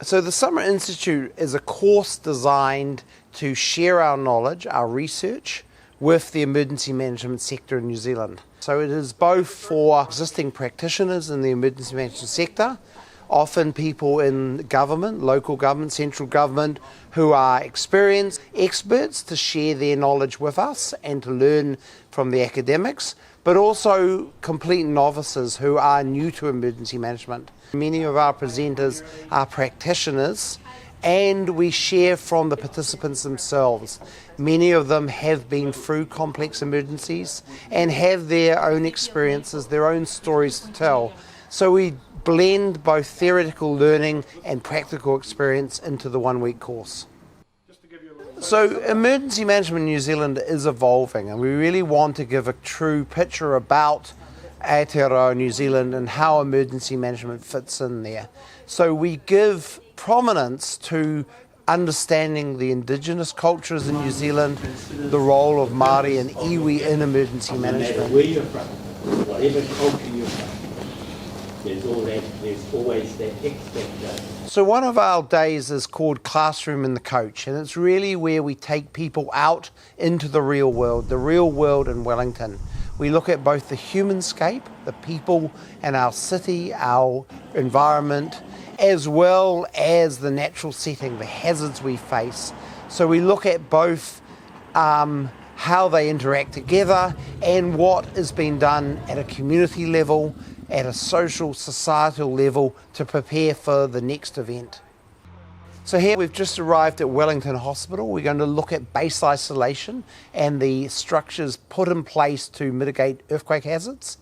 So the Summer Institute is a course designed to share our knowledge, our research, with the emergency management sector in New Zealand. So it is both for existing practitioners in the emergency management sector, often people in government, local government, central government, who are experienced experts to share their knowledge with us and to learn from the academics, but also complete novices who are new to emergency management. Many of our presenters are practitioners, and we share from the participants themselves. Many of them have been through complex emergencies and have their own experiences, their own stories to tell. So we blend both theoretical learning and practical experience into the one-week course. So emergency management in New Zealand is evolving, and we really want to give a true picture about Aotearoa New Zealand and how emergency management fits in there. So we give prominence to understanding the indigenous cultures in New Zealand, the role of Māori and iwi in emergency management. Where you're from, whatever culture you're from, there's always that X factor. So one of our days is called Classroom in the Coach, and it's really where we take people out into the real world in Wellington. We look at both the humanscape, the people in our city, our environment, as well as the natural setting, the hazards we face. So we look at both how they interact together and what is being done at a community level, at a social, societal level to prepare for the next event. So here we've just arrived at Wellington Hospital. We're going to look at base isolation and the structures put in place to mitigate earthquake hazards.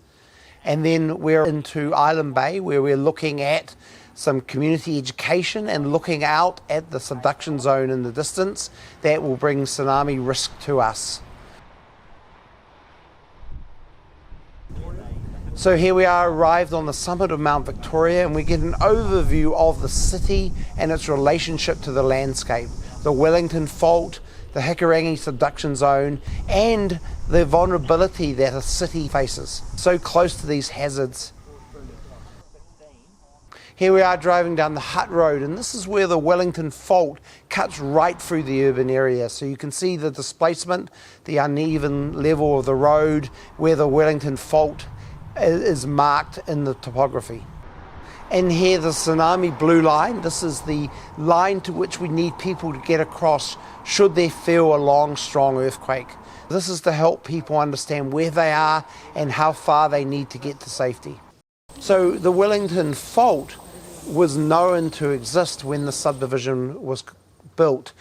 And then we're into Island Bay, where we're looking at some community education and looking out at the subduction zone in the distance that will bring tsunami risk to us. So here we are, arrived on the summit of Mount Victoria, and we get an overview of the city and its relationship to the landscape, the Wellington Fault, the Hikurangi subduction zone, and the vulnerability that a city faces, so close to these hazards. Here we are driving down the Hutt Road, and this is where the Wellington Fault cuts right through the urban area. So you can see the displacement, the uneven level of the road, where the Wellington Fault is marked in the topography. And here the tsunami blue line, this is the line to which we need people to get across should they feel a long, strong earthquake. This is to help people understand where they are and how far they need to get to safety. So the Wellington Fault was known to exist when the subdivision was built,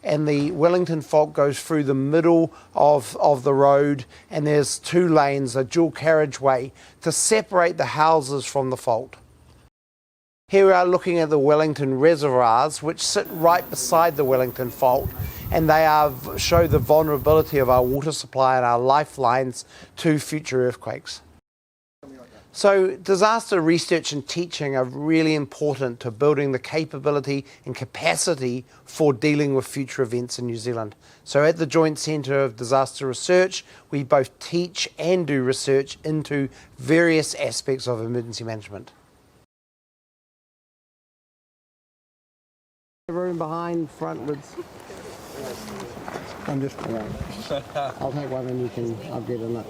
and the Wellington Fault goes through the middle of the road, and there's two lanes, a dual carriageway, to separate the houses from the fault. Here we are looking at the Wellington reservoirs, which sit right beside the Wellington Fault, and they show the vulnerability of our water supply and our lifelines to future earthquakes. So disaster research and teaching are really important to building the capability and capacity for dealing with future events in New Zealand. So at the Joint Centre of Disaster Research, we both teach and do research into various aspects of emergency management. The room behind, frontwards. I'm just I'll take one and I'll get in it.